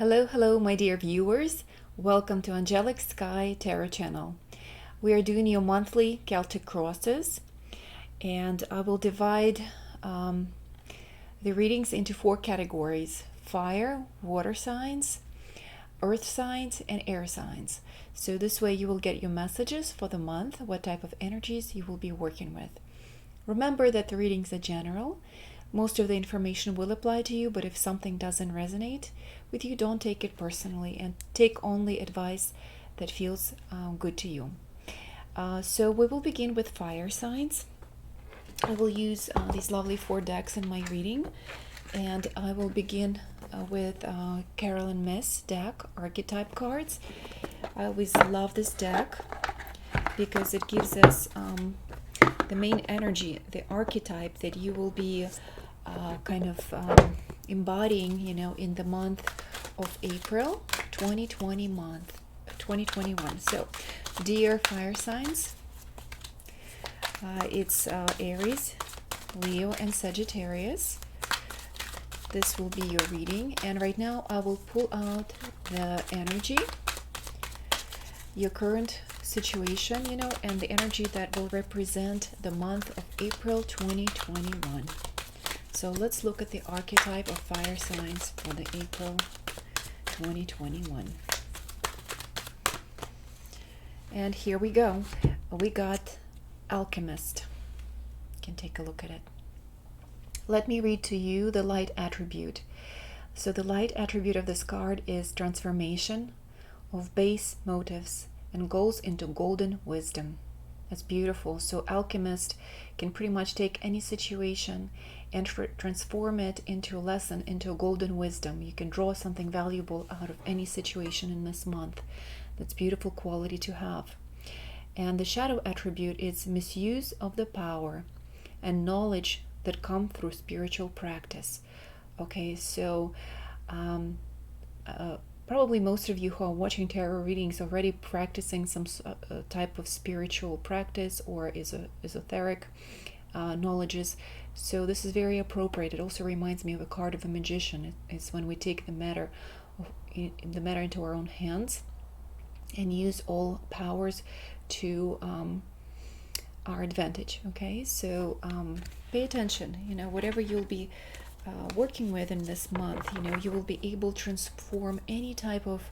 Hello, my dear viewers. Welcome to Angelic Sky Tarot Channel. We are doing your monthly Celtic crosses, and I will divide the readings into 4 categories: fire, water signs, earth signs, and air signs. So this way you will get your messages for the month, what type of energies you will be working with. Remember that the readings are general. Most of the information will apply to you, but if something doesn't resonate with you, don't take it personally and take only advice that feels good to you. So we will begin with fire signs. I will use these lovely 4 decks in my reading, and I will begin with Carolyn Miss deck, Archetype cards. I always love this deck because it gives us the main energy, the archetype that you will be embodying, in the month of April 2021. So, dear fire signs, it's Aries, Leo, and Sagittarius. This will be your reading, and right now I will pull out the energy, your current situation, and the energy that will represent the month of April 2021. So let's look at the archetype of fire signs for the April 2021. And here we go. We got Alchemist. You can take a look at it. Let me read to you the light attribute. So the light attribute of this card is transformation of base motives and goes into golden wisdom. That's beautiful. So Alchemist can pretty much take any situation and transform it into a lesson, into a golden wisdom. You can draw something valuable out of any situation in this month. That's beautiful quality to have. And the shadow attribute is misuse of the power and knowledge that come through spiritual practice. Okay, so probably most of you who are watching tarot readings already practicing some type of spiritual practice or esoteric knowledges. So this is very appropriate. It also reminds me of a card of a magician. It's when we take the matter into our own hands and use all powers to our advantage. Okay, so pay attention. Whatever you'll be working with in this month, you will be able to transform any type of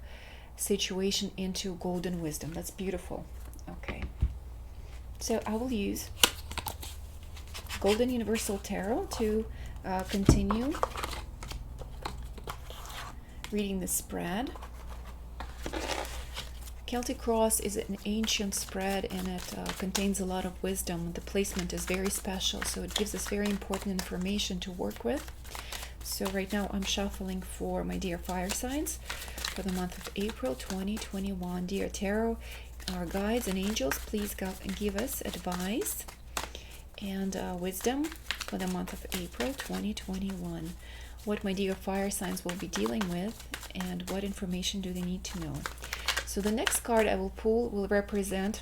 situation into golden wisdom. That's beautiful. Okay, so I will use Golden Universal Tarot to continue reading the spread. Celtic Cross is an ancient spread, and it contains a lot of wisdom. The placement is very special, so it gives us very important information to work with. So right now I'm shuffling for my dear fire signs for the month of April 2021. Dear Tarot, our guides and angels, please give us advice and wisdom for the month of April 2021. What my dear fire signs will be dealing with and what information do they need to know. So the next card I will pull will represent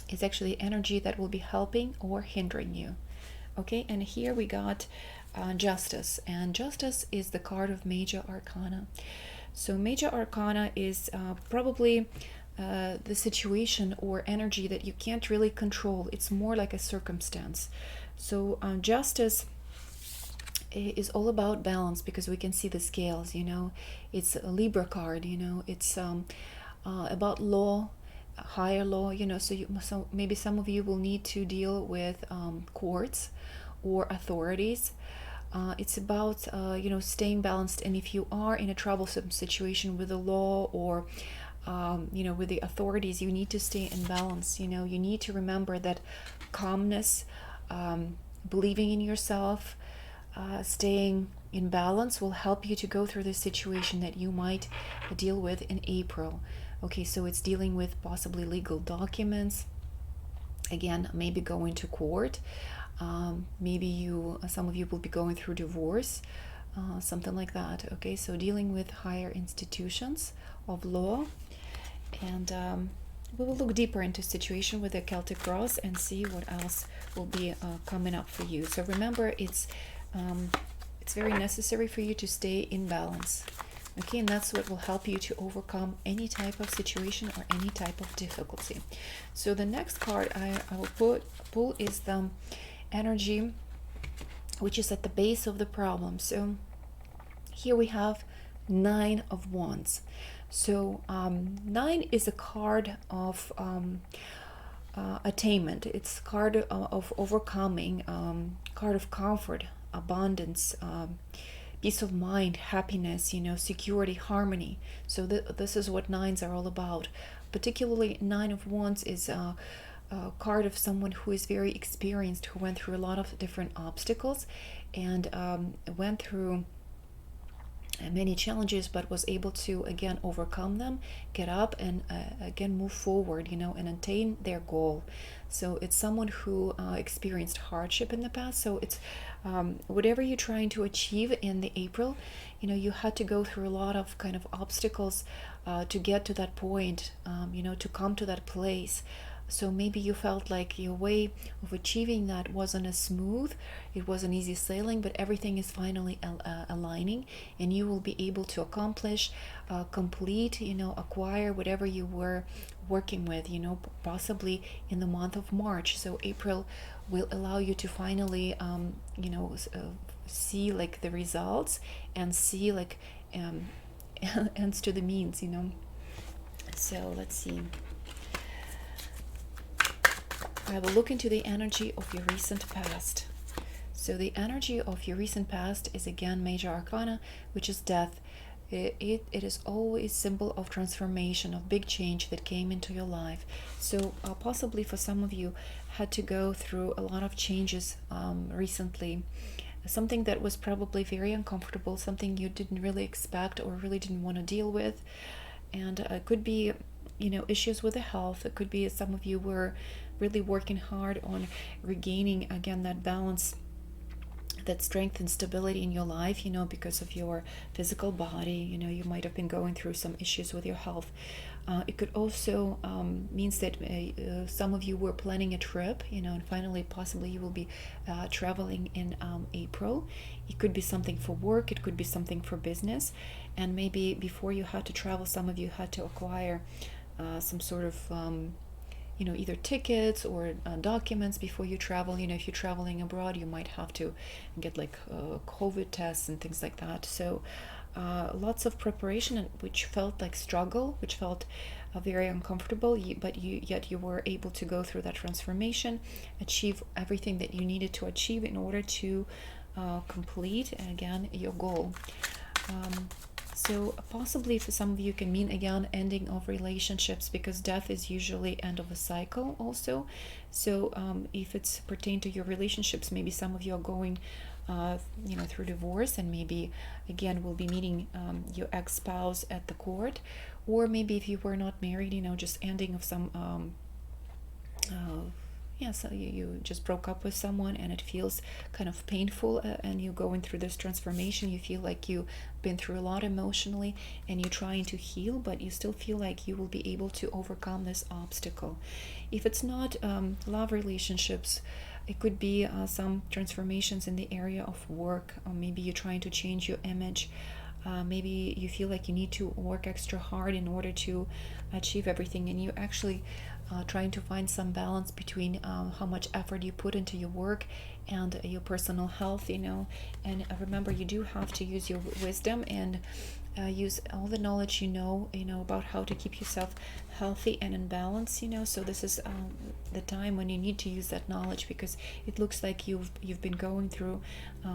is actually energy that will be helping or hindering you. Okay, and here we got Justice, and Justice is the card of Major Arcana. So Major Arcana is probably the situation or energy that you can't really control. It's more like a circumstance. So Justice is all about balance, because we can see the scales. It's a Libra card. It's about law, higher law. So maybe some of you will need to deal with courts or authorities. It's about staying balanced, and if you are in a troublesome situation with the law or with the authorities, you need to stay in balance. You need to remember that calmness, believing in yourself, staying in balance will help you to go through the situation that you might deal with in April. Okay, so it's dealing with possibly legal documents. Again, maybe going to court. Maybe some of you will be going through divorce, something like that. Okay, so dealing with higher institutions of law. And we will look deeper into situation with the Celtic Cross and see what else will be coming up for you. So remember, it's very necessary for you to stay in balance. Okay, and that's what will help you to overcome any type of situation or any type of difficulty. So the next card I will pull is the energy, which is at the base of the problem. So here we have Nine of Wands. So 9 is a card of attainment. It's card of overcoming, card of comfort, abundance, peace of mind, happiness, security, harmony. So this is what nines are all about. Particularly, Nine of Wands is a card of someone who is very experienced, who went through a lot of different obstacles and went through many challenges, but was able to again overcome them, get up, and again move forward, and attain their goal. So it's someone who experienced hardship in the past. So it's whatever you're trying to achieve in the April, you had to go through a lot of kind of obstacles to get to that point, to come to that place. So maybe you felt like your way of achieving that wasn't as smooth, it wasn't easy sailing, but everything is finally aligning, and you will be able to accomplish, complete, acquire whatever you were working with, possibly in the month of March. So April will allow you to finally, see like the results and see like ends to the means, So let's see. I will look into the energy of your recent past. So the energy of your recent past is again Major Arcana, which is death. It is always symbol of transformation, of big change that came into your life. So possibly for some of you had to go through a lot of changes recently. Something that was probably very uncomfortable, something you didn't really expect or really didn't want to deal with. And it could be, issues with the health. It could be some of you were really working hard on regaining again that balance, that strength and stability in your life, because of your physical body. You might have been going through some issues with your health. It could also means that some of you were planning a trip, and finally possibly you will be traveling in April. It could be something for work, it could be something for business, and maybe before you had to travel, some of you had to acquire some sort of either tickets or documents before you travel. If you're traveling abroad, you might have to get like COVID tests and things like that. So lots of preparation, which felt like struggle, which felt very uncomfortable, but yet you were able to go through that transformation, achieve everything that you needed to achieve in order to complete again your goal. So possibly for some of you can mean again ending of relationships, because death is usually end of a cycle also. So if it's pertain to your relationships, maybe some of you are going through divorce, and maybe again will be meeting your ex-spouse at the court, or maybe if you were not married, just ending of some so you just broke up with someone and it feels kind of painful, and you're going through this transformation. You feel like you've been through a lot emotionally and you're trying to heal, but you still feel like you will be able to overcome this obstacle. If it's not love relationships, it could be some transformations in the area of work, or maybe you're trying to change your image. Maybe you feel like you need to work extra hard in order to achieve everything, and you actually trying to find some balance between how much effort you put into your work and your personal health, and remember, you do have to use your wisdom and use all the knowledge about how to keep yourself healthy and in balance, so this is the time when you need to use that knowledge, because it looks like you've been going through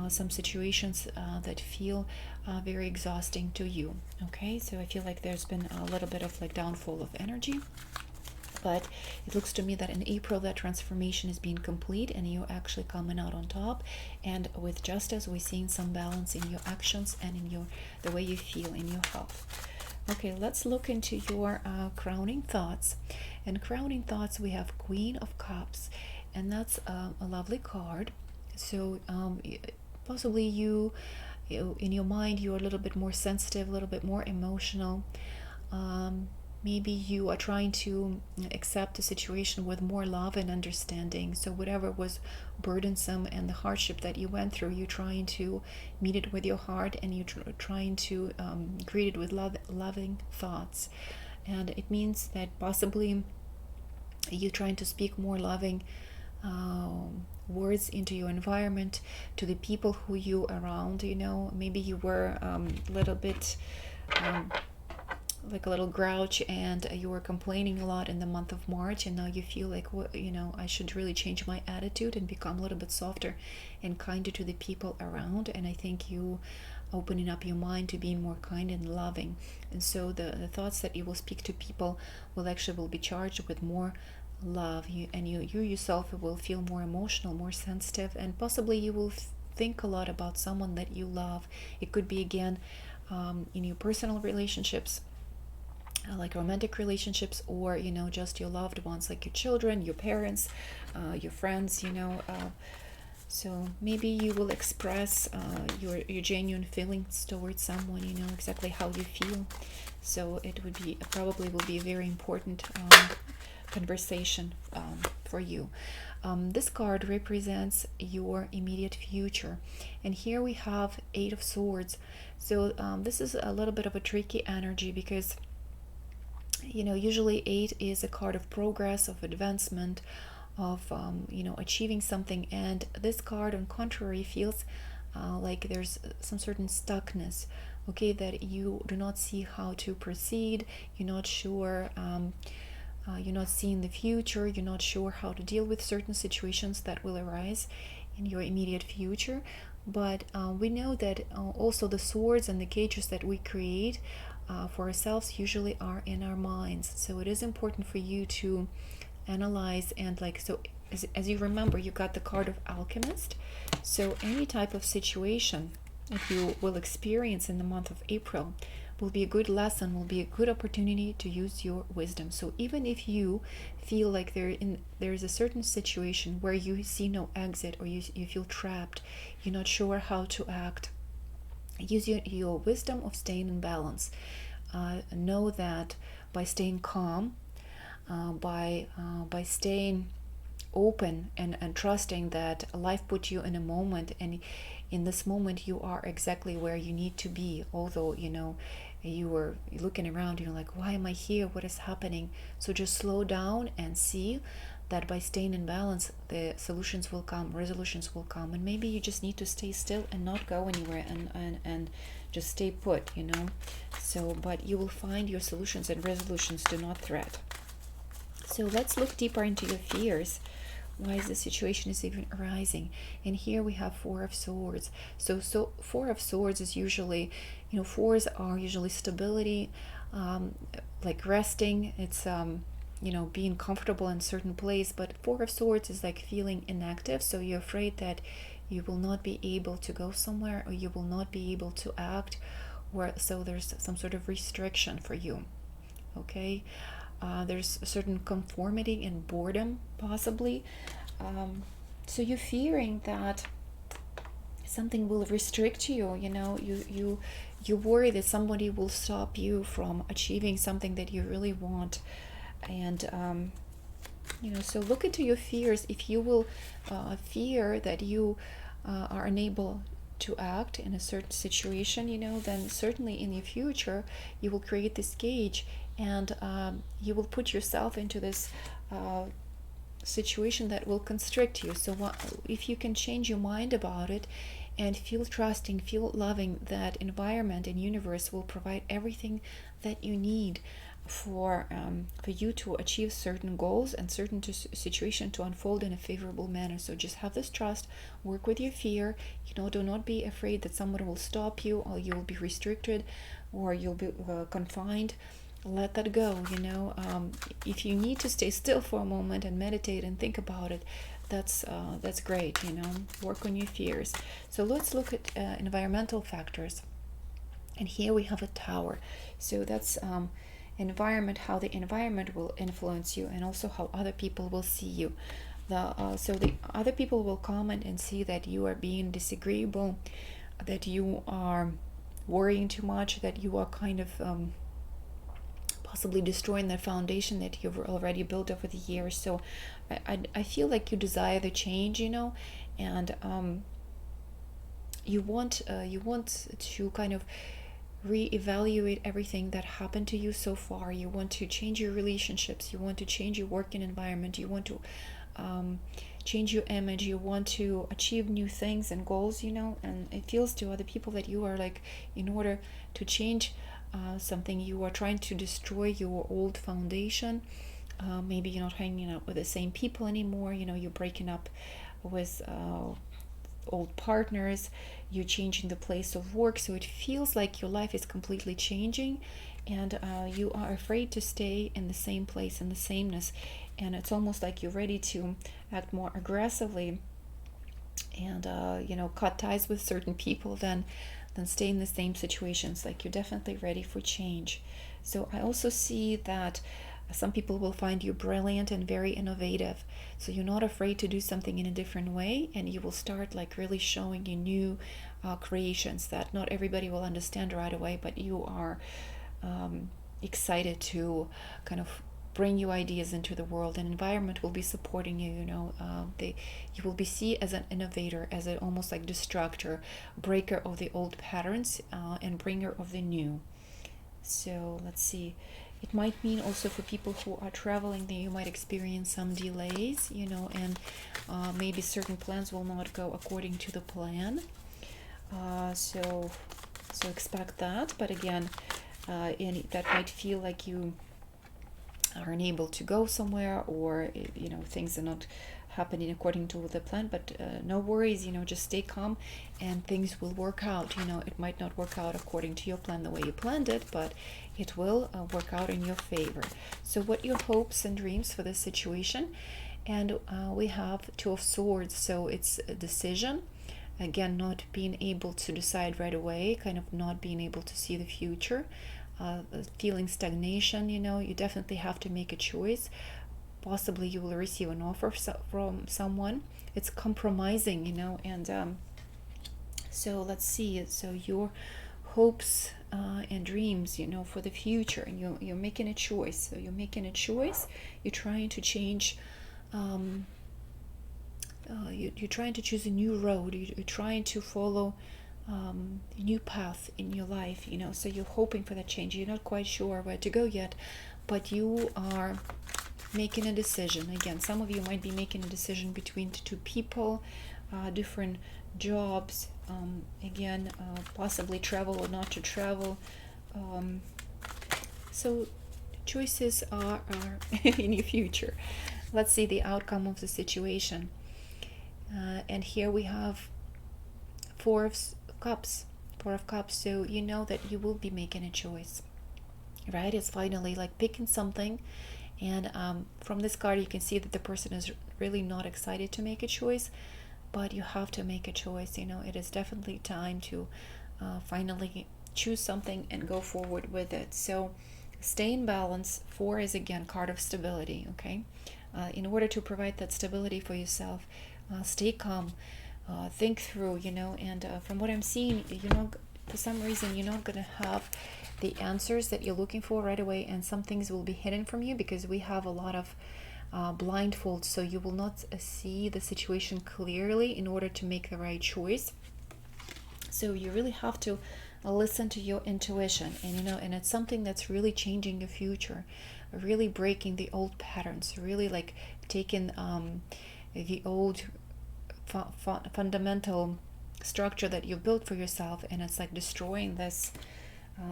some situations that feel very exhausting to you. Okay, so I feel like there's been a little bit of like downfall of energy, but it looks to me that in April that transformation is being complete and you're actually coming out on top, and with justice we're seeing some balance in your actions and in the way you feel in your health. Okay, let's look into your crowning thoughts. And crowning thoughts, we have Queen of Cups, and that's a lovely card. So possibly you in your mind you're a little bit more sensitive, a little bit more emotional. maybe you are trying to accept the situation with more love and understanding. So whatever was burdensome and the hardship that you went through, you're trying to meet it with your heart, and you're trying to greet it with loving thoughts. And it means that possibly you're trying to speak more loving words into your environment, to the people who you around. Maybe you were a little bit like a little grouch, and you were complaining a lot in the month of March, and now you feel like, I should really change my attitude and become a little bit softer and kinder to the people around. And I think you opening up your mind to being more kind and loving. And so the thoughts that you will speak to people will be charged with more love. You yourself will feel more emotional, more sensitive, and possibly you will think a lot about someone that you love. It could be, again, in your personal relationships, like romantic relationships, or just your loved ones, like your children, your parents, your friends. So maybe you will express your genuine feelings towards someone, exactly how you feel. So it would be probably will be a very important conversation for you. This card represents your immediate future, and here we have 8 of Swords. So this is a little bit of a tricky energy, because usually 8 is a card of progress, of advancement, of achieving something. And this card, on contrary, feels like there's some certain stuckness, okay, that you do not see how to proceed. You're not sure, you're not seeing the future, you're not sure how to deal with certain situations that will arise in your immediate future. But we know that also the swords and the cages that we create for ourselves usually are in our minds. So it is important for you to analyze, and as you remember, you got the card of Alchemist. So any type of situation that you will experience in the month of April will be a good lesson, will be a good opportunity to use your wisdom. So even if you feel like there is a certain situation where you see no exit, or you feel trapped, you're not sure how to act, use your wisdom of staying in balance. Know that by staying calm, by staying open and trusting that life put you in a moment, and in this moment you are exactly where you need to be. Although you were looking around, like, why am I here, what is happening? So just slow down and see that by staying in balance, the solutions will come, resolutions will come. And maybe you just need to stay still and not go anywhere, and just stay put. So but you will find your solutions, and resolutions do not threat. So let's look deeper into your fears. Why is the situation is even arising? And here we have 4 of Swords. So 4 of Swords is usually, 4s are usually stability, like resting. It's being comfortable in a certain place. But 4 of Swords is like feeling inactive. So you're afraid that you will not be able to go somewhere, or you will not be able to act, or so there's some sort of restriction for you. Okay. There's a certain conformity and boredom, possibly. So you're fearing that something will restrict you. You worry that somebody will stop you from achieving something that you really want. And so look into your fears. If you will fear that you are unable to act in a certain situation, then certainly in your future you will create this cage, and you will put yourself into this situation that will constrict you. So if you can change your mind about it and feel trusting, feel loving, that environment and universe will provide everything that you need for you to achieve certain goals and certain situation to unfold in a favorable manner. So just have this trust, work with your fear. Do not be afraid that someone will stop you, or you will be restricted, or you'll be confined. Let that go. If you need to stay still for a moment and meditate and think about it, that's great. Work on your fears. So let's look at environmental factors. And here we have a Tower. So that's environment, how the environment will influence you, and also how other people will see you. So the other people will comment and see that you are being disagreeable, that you are worrying too much, that you are kind of possibly destroying that foundation that you've already built over the years. So I feel like you desire the change, and you want to kind of reevaluate everything that happened to you so far. You want to change your relationships, you want to change your working environment, you want to change your image, you want to achieve new things and goals, and it feels to other people that you are like, in order to change something, you are trying to destroy your old foundation. Maybe you're not hanging out with the same people anymore, you're breaking up with old partners, you're changing the place of work, so it feels like your life is completely changing, and you are afraid to stay in the same place, in the sameness, and it's almost like you're ready to act more aggressively and cut ties with certain people than stay in the same situations. Like, you're definitely ready for change. So I also see that some people will find you brilliant and very innovative, so you're not afraid to do something in a different way, and you will start like really showing your new creations that not everybody will understand right away, but you are excited to kind of bring your ideas into the world, and environment will be supporting you. You will be seen as an innovator, as an almost like destructor, breaker of the old patterns, and bringer of the new. So let's see. It might mean also for people who are traveling that you might experience some delays, and maybe certain plans will not go according to the plan. So expect that. But again, that might feel like you are unable to go somewhere, or things are not happening according to the plan. But no worries, just stay calm and things will work out. It might not work out according to your plan the way you planned it, but it will work out in your favor. So what are your hopes and dreams for this situation? And we have Two of Swords, so it's a decision. Again, not being able to decide right away, kind of not being able to see the future, feeling stagnation. You definitely have to make a choice. Possibly you will receive an offer from someone. It's compromising, and so let's see. So your hopes and dreams, for the future, and you're making a choice. So you're making a choice. You're trying to change. You're trying to choose a new road. You're trying to follow a new path in your life. So you're hoping for that change. You're not quite sure where to go yet, but you are making a decision. Again, some of you might be making a decision between two people, different jobs, possibly travel or not to travel. So choices are in your future. Let's see the outcome of the situation. And here we have Four of Cups. So you know that you will be making a choice, right? It's finally like picking something. And from this card, you can see that the person is really not excited to make a choice, but you have to make a choice. It is definitely time to finally choose something and go forward with it. So stay in balance. Four is, again, card of stability, okay? In order to provide that stability for yourself, stay calm, think through, and from what I'm seeing, for some reason, you're not going to have the answers that you're looking for right away, and some things will be hidden from you because we have a lot of blindfolds, so you will not see the situation clearly in order to make the right choice. So you really have to listen to your intuition, and it's something that's really changing your future, really breaking the old patterns, really like taking the old fundamental structure that you built for yourself, and it's like destroying this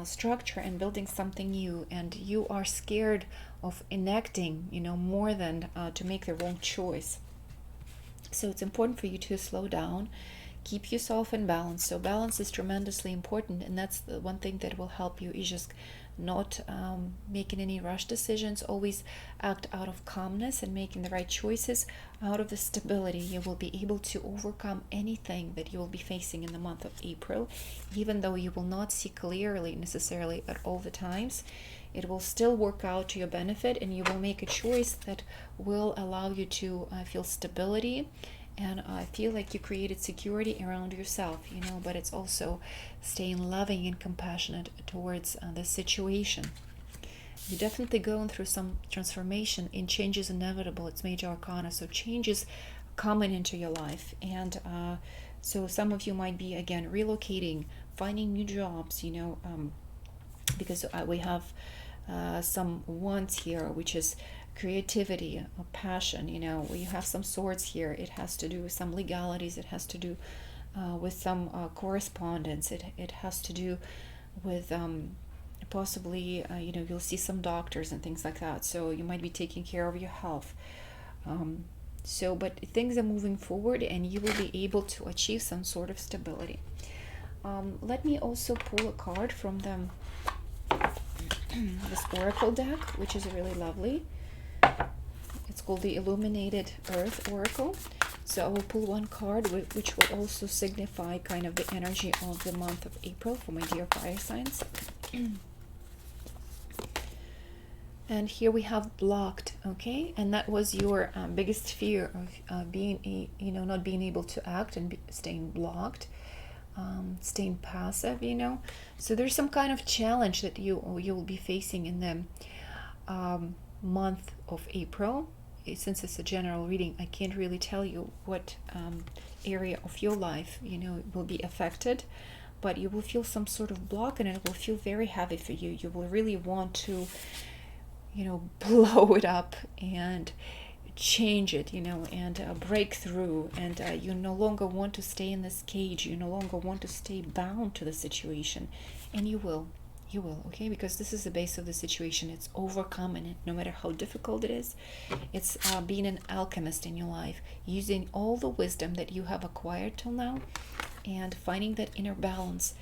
structure and building something new. And you are scared of enacting, more than to make the wrong choice. So it's important for you to slow down, keep yourself in balance. So balance is tremendously important, and that's the one thing that will help you, is just not making any rush decisions. Always act out of calmness and making the right choices out of the stability. You will be able to overcome anything that you will be facing in the month of April, even though you will not see clearly necessarily at all the times. It will still work out to your benefit, and you will make a choice that will allow you to feel stability, and I feel like you created security around yourself, but it's also staying loving and compassionate towards the situation. You're definitely going through some transformation, and change is inevitable. It's major arcana, so change is coming into your life. And so some of you might be, again, relocating, finding new jobs, because we have some wands here, which is creativity, passion. We have some swords here. It has to do with some legalities. It has to do with some correspondence. It has to do with possibly, you'll see some doctors and things like that. So you might be taking care of your health. But things are moving forward, and you will be able to achieve some sort of stability. Let me also pull a card from this Oracle deck, which is really lovely. It's called the Illuminated Earth Oracle. So I will pull one card, which will also signify kind of the energy of the month of April for my dear fire signs. And here we have blocked, okay? And that was your biggest fear of not being able to act and staying blocked, staying passive, So there's some kind of challenge that you'll be facing in the month of April. Since it's a general reading, I can't really tell you what area of your life, will be affected. But you will feel some sort of block, and it will feel very heavy for you. You will really want to blow it up and change it, and break through. And you no longer want to stay in this cage. You no longer want to stay bound to the situation. And you will, okay? Because this is the base of the situation. It's overcoming it, no matter how difficult it is. It's being an alchemist in your life, using all the wisdom that you have acquired till now, and finding that inner balance,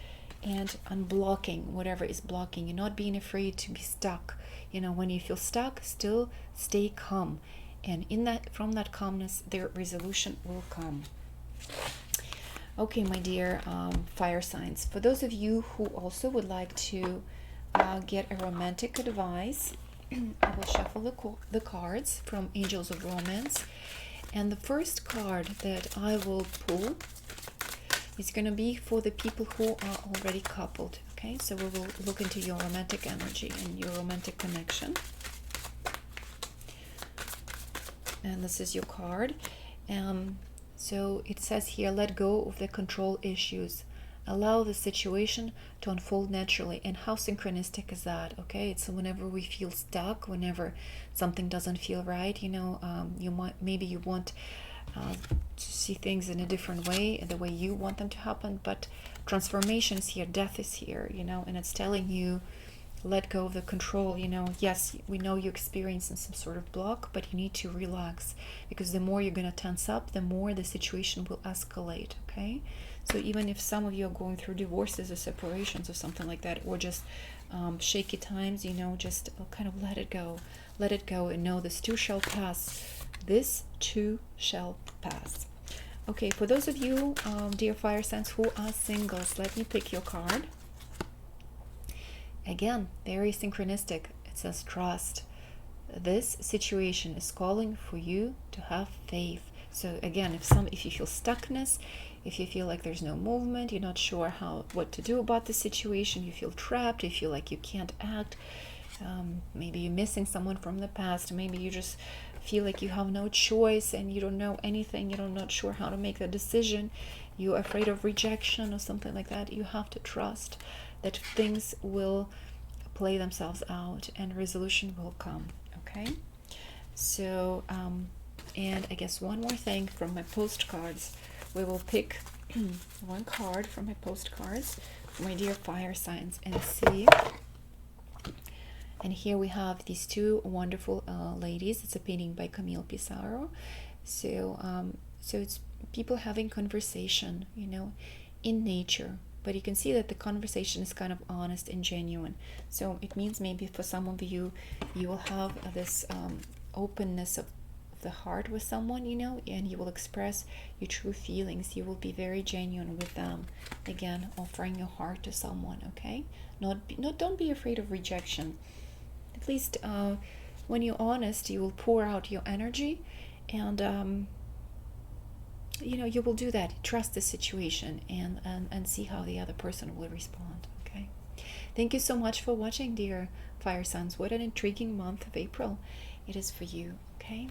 and unblocking whatever is blocking you, not being afraid to be stuck. When you feel stuck, still stay calm, and from that calmness, their resolution will come. Okay, my dear fire signs, for those of you who also would like to get a romantic advice, I will shuffle the cards from Angels of Romance, and the first card that I will pull is going to be for the people who are already coupled. Okay, so we will look into your romantic energy and your romantic connection. And this is your card. So it says here, let go of the control issues. Allow the situation to unfold naturally. And how synchronistic is that? Okay, it's whenever we feel stuck, whenever something doesn't feel right, maybe you want to see things in a different way, the way you want them to happen, but transformation is here, death is here, and it's telling you, let go of the control. Yes, we know you're experiencing some sort of block, but you need to relax, because the more you're going to tense up, the more the situation will escalate. Okay, so even if some of you are going through divorces or separations or something like that, or just shaky times, just kind of let it go and know this too shall pass. This too shall pass. Okay, for those of you, dear fire signs, who are singles, let me pick your card. Again, very synchronistic. It says trust. This situation is calling for you to have faith. So again, if you feel stuckness, if you feel like there's no movement, you're not sure what to do about the situation, you feel trapped, you feel like you can't act, maybe you're missing someone from the past, maybe you just feel like you have no choice and you don't know anything, you're not sure how to make the decision, you're afraid of rejection or something like that, you have to trust that things will play themselves out and resolution will come. Okay, so and I guess one more thing from my postcards, we will pick one card from my postcards for my dear fire signs and see. And here we have these two wonderful ladies. It's a painting by Camille Pissarro. So it's people having conversation, in nature. But you can see that the conversation is kind of honest and genuine. So it means maybe for some of you, you will have this openness of the heart with someone, and you will express your true feelings. You will be very genuine with them. Again, offering your heart to someone, okay? Don't be afraid of rejection. At least when you're honest, you will pour out your energy, and you will do that. Trust the situation and see how the other person will respond. Okay. Thank you so much for watching, dear fire signs, what an intriguing month of April it is for you. Okay,